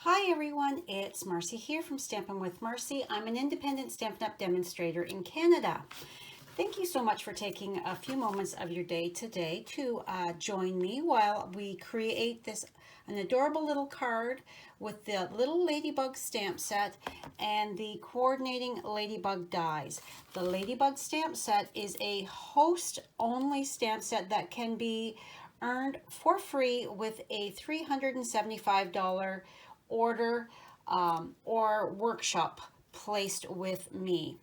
Hi everyone, it's Marcy here from Stampin' with Marcy. I'm an independent Stampin' Up! Demonstrator in Canada. Thank you so much for taking a few moments of your day today to join me while we create an adorable little card with the little Ladybug stamp set and the coordinating Ladybug dies. The Ladybug stamp set is a host-only stamp set that can be earned for free with a $375 order or workshop placed with me.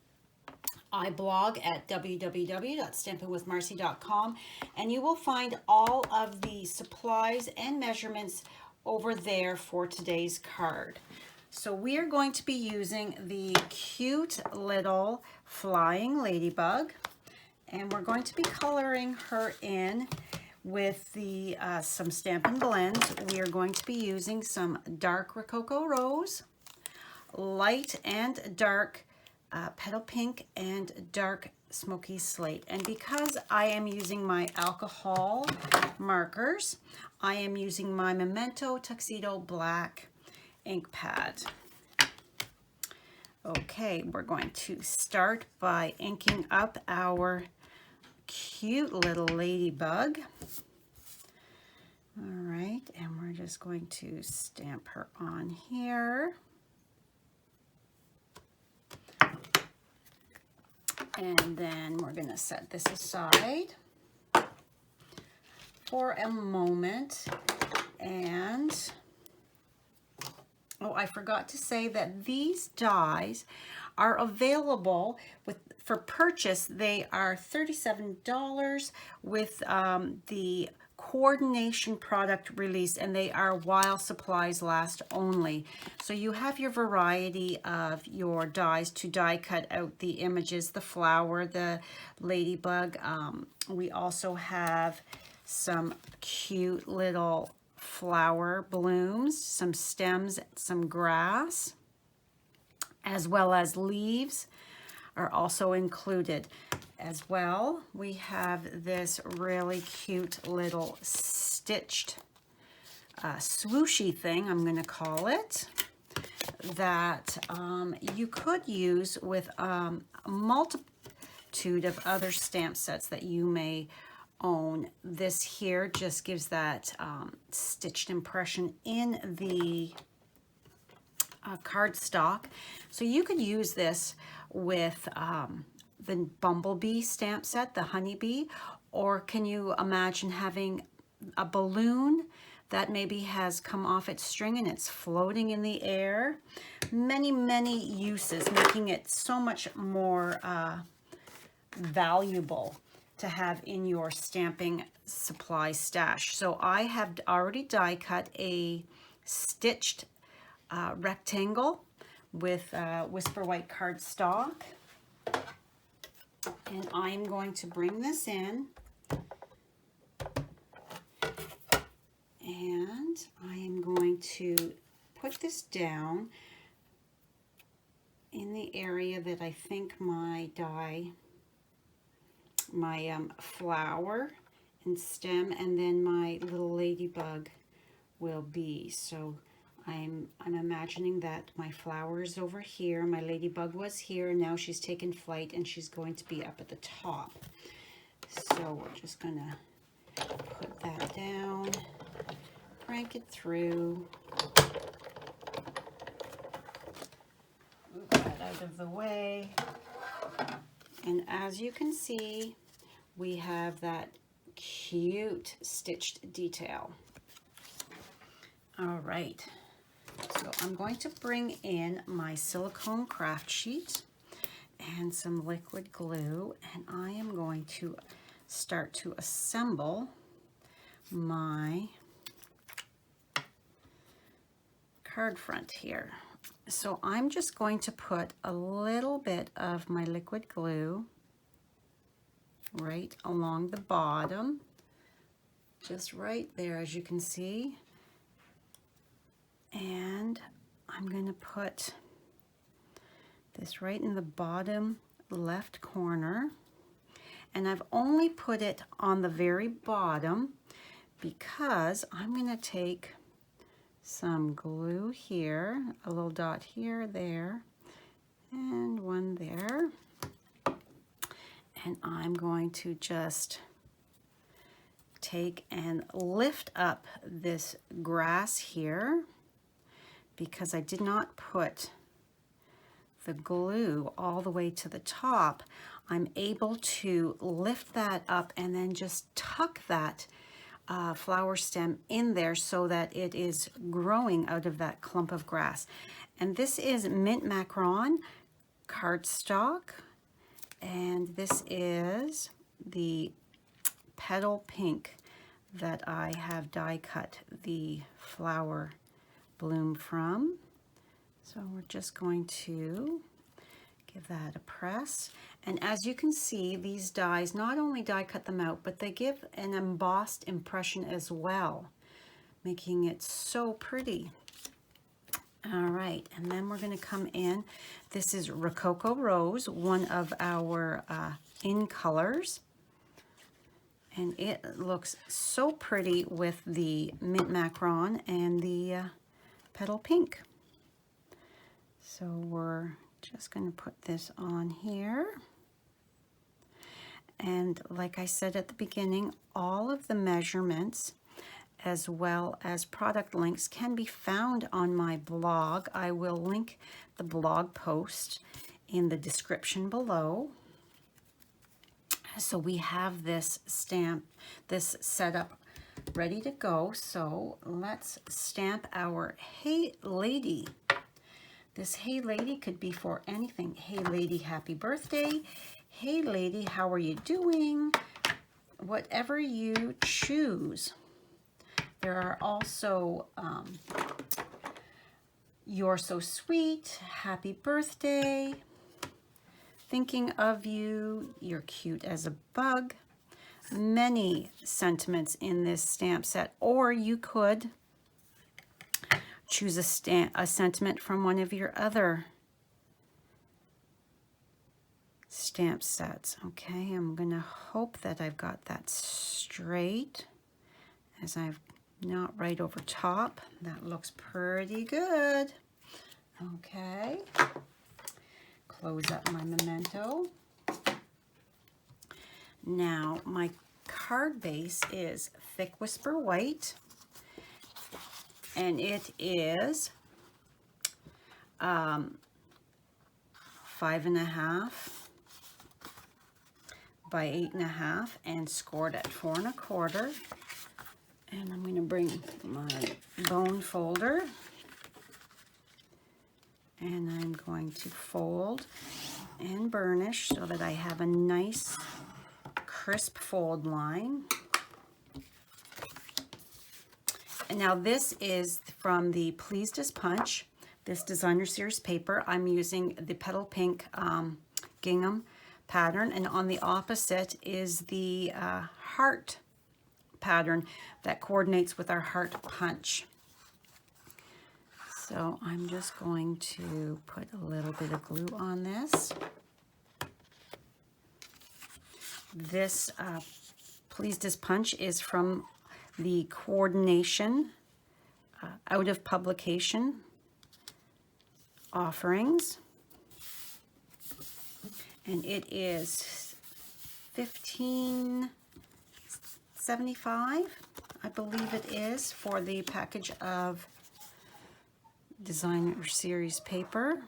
I blog at www.stampinwithmarcy.com, and you will find all of the supplies and measurements over there for today's card. So we are going to be using the cute little flying ladybug, and we're going to be coloring her in with the some Stampin' blends. We are going to be using some dark Rococo Rose, light and dark Petal Pink, and dark Smoky Slate. And because I am using my alcohol markers, I am using my Memento Tuxedo Black ink pad. Okay, we're going to start by inking up our cute little ladybug. All right, and we're just going to stamp her on here. And then we're going to set this aside for a moment. And oh, I forgot to say that these dies are available for purchase. They are $37 with the coordination product release, and they are while supplies last only. So you have your variety of your dies to die cut out the images, the flower, the ladybug. We also have some cute little flower blooms, some stems, some grass, as well as leaves are also included. As well, we have this really cute little stitched swooshy thing, I'm going to call it, that you could use with a multitude of other stamp sets that you may own. This here just gives that stitched impression in the cardstock. So you could use this with the Bumblebee stamp set, the Honeybee, or can you imagine having a balloon that maybe has come off its string and it's floating in the air? Many, many uses, making it so much more valuable to have in your stamping supply stash. So I have already die cut a stitched rectangle with Whisper White cardstock. And I'm going to bring this in, and I am going to put this down in the area that I think my flower and stem and then my little ladybug will be. So I'm imagining that my flower is over here, my ladybug was here, and now she's taken flight and she's going to be up at the top. So we're just gonna put that down, crank it through, move that out of the way, and as you can see, we have that cute stitched detail. All right. So I'm going to bring in my silicone craft sheet and some liquid glue, and I am going to start to assemble my card front here. So I'm just going to put a little bit of my liquid glue right along the bottom, just right there, as you can see. And I'm going to put this right in the bottom left corner. And I've only put it on the very bottom because I'm going to take some glue here, a little dot here, there, and one there. And I'm going to just take and lift up this grass here because I did not put the glue all the way to the top. I'm able to lift that up and then just tuck that flower stem in there so that it is growing out of that clump of grass. And this is mint macaron cardstock, and this is the petal pink that I have die cut the flower bloom from. So we're just going to give that a press. And as you can see, these dies, not only die cut them out, but they give an embossed impression as well, making it so pretty. All right, and then we're going to come in. This is Rococo Rose, one of our in colors. And it looks so pretty with the mint macaron and the petal pink. So we're just going to put this on here. And like I said at the beginning, all of the measurements as well as product links can be found on my blog. I will link the blog post in the description below. So we have this stamp, this setup ready to go. So let's stamp our Hey Lady. This Hey Lady could be for anything. Hey Lady, happy birthday. Hey Lady, how are you doing? Whatever you choose. There are also You're So Sweet, happy birthday, thinking of you, you're cute as a bug. Many sentiments in this stamp set, or you could choose a sentiment from one of your other stamp sets. Okay, I'm gonna hope that I've got that straight, as I've not right over top. That looks pretty good. Okay, close up my memento. Now my card base is Thick Whisper White, and it is 5.5 by 8.5 and scored at 4 1/4. And I'm going to bring my bone folder, and I'm going to fold and burnish so that I have a nice crisp fold line. And now this is from the Pleased as Punch, this designer series paper. I'm using the petal pink gingham pattern, and on the opposite is the heart pattern that coordinates with our heart punch. So I'm just going to put a little bit of glue on this. This Pleased as Punch is from the coordination out of publication offerings, and it is $15.75, I believe it is, for the package of designer series paper.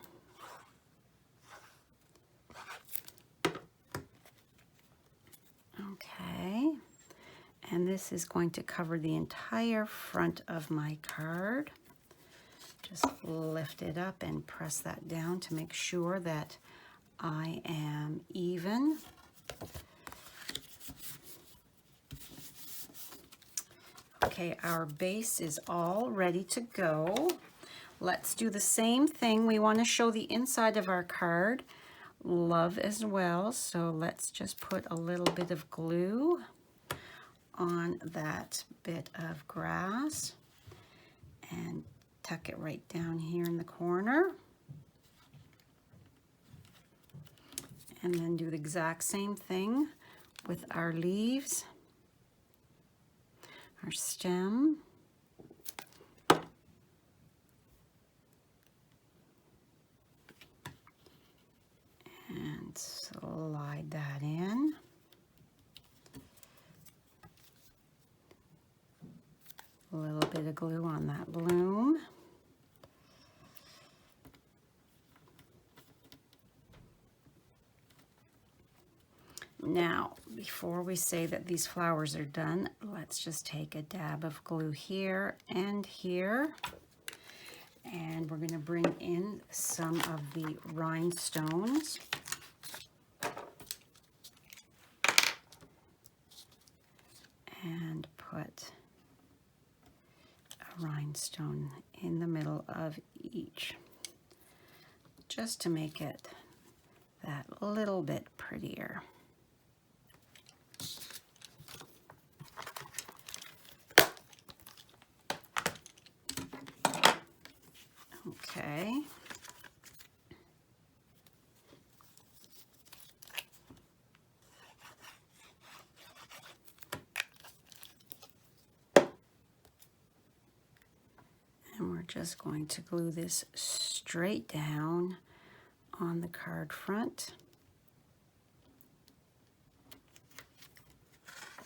Okay, and this is going to cover the entire front of my card. Just lift it up and press that down to make sure that I am even. Okay, our base is all ready to go. Let's do the same thing. We want to show the inside of our card, love as well. So let's just put a little bit of glue on that bit of grass and tuck it right down here in the corner. And then do the exact same thing with our leaves, our stem. slide that in. A little bit of glue on that bloom. Now, before we say that these flowers are done, let's just take a dab of glue here and here. And we're going to bring in some of the rhinestones. And put a rhinestone in the middle of each, just to make it that little bit prettier. Okay. And we're just going to glue this straight down on the card front.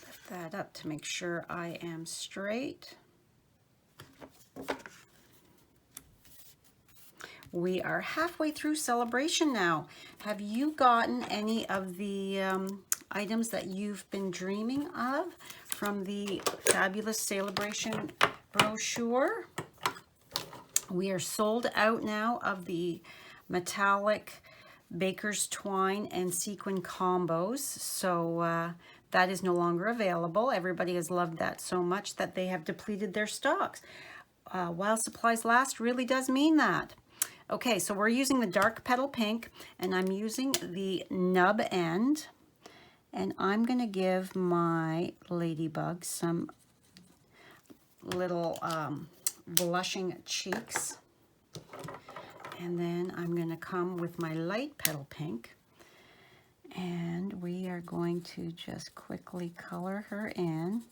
Lift that up to make sure I am straight. We are halfway through celebration now. Have you gotten any of the items that you've been dreaming of from the fabulous celebration brochure? We are sold out now of the metallic baker's twine and sequin combos, so that is no longer available. Everybody has loved that so much that they have depleted their stocks. While supplies last really does mean that. Okay, so we're using the dark petal pink, and I'm using the nub end, and I'm going to give my Ladybug some little blushing cheeks. And then I'm going to come with my light petal pink, and we are going to just quickly color her in.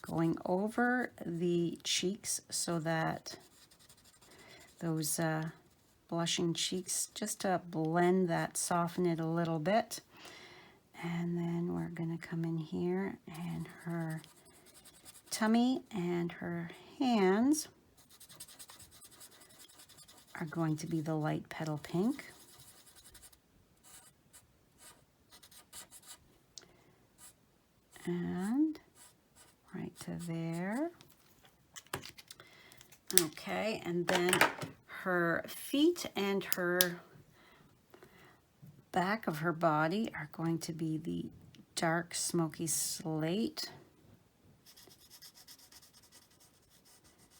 Going over the cheeks so that those blushing cheeks, just to blend that, soften it a little bit. And then we're going to come in here, and her tummy and her hands are going to be the light petal pink. And right to there. Okay, and then her feet and her back of her body are going to be the dark smoky slate.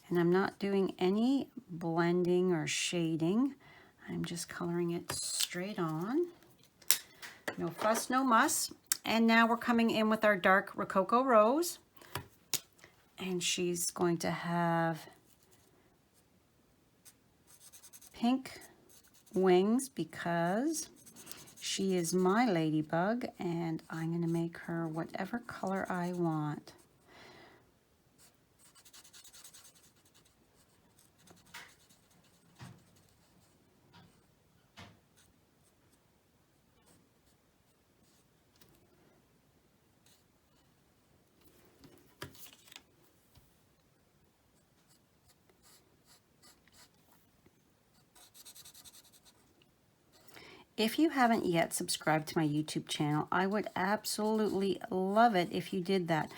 And I'm not doing any blending or shading. I'm just coloring it straight on. No fuss, no muss. And now we're coming in with our dark Rococo Rose. And she's going to have pink wings because she is my Ladybug, and I'm going to make her whatever color I want. If you haven't yet subscribed to my YouTube channel, I would absolutely love it if you did that.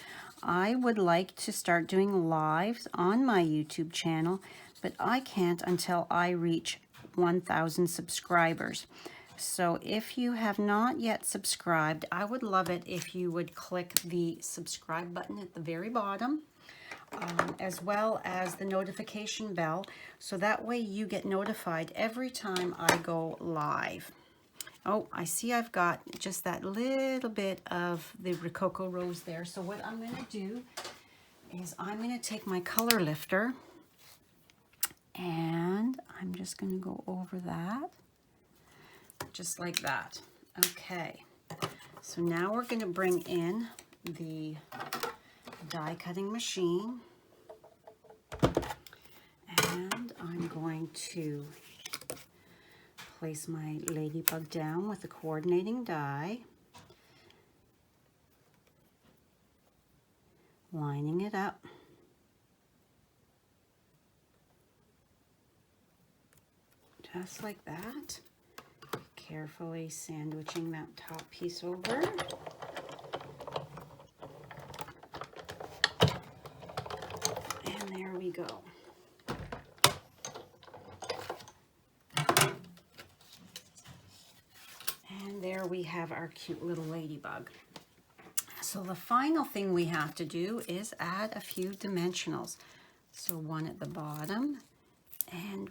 I would like to start doing lives on my YouTube channel, but I can't until I reach 1,000 subscribers. So if you have not yet subscribed, I would love it if you would click the subscribe button at the very bottom. As well as the notification bell, so that way you get notified every time I go live. Oh, I see I've got just that little bit of the Rococo Rose there. So what I'm going to do is I'm going to take my color lifter, and I'm just going to go over that, just like that. Okay, so now we're going to bring in the die cutting machine, and I'm going to place my Ladybug down with the coordinating die, lining it up. Just like that. Carefully sandwiching that top piece over. And there we go. And there we have our cute little ladybug. So the final thing we have to do is add a few dimensionals. So one at the bottom and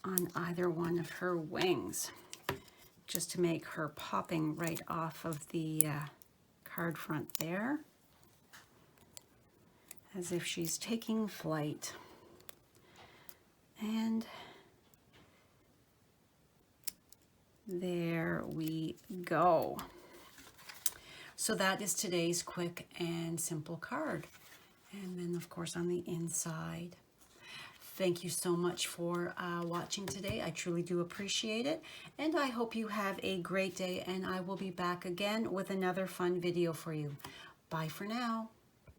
on either one of her wings, just to make her popping right off of the card front there, as if she's taking flight. And there we go. So that is today's quick and simple card. And then of course on the inside. Thank you so much for watching today. I truly do appreciate it. And I hope you have a great day, and I will be back again with another fun video for you. Bye for now.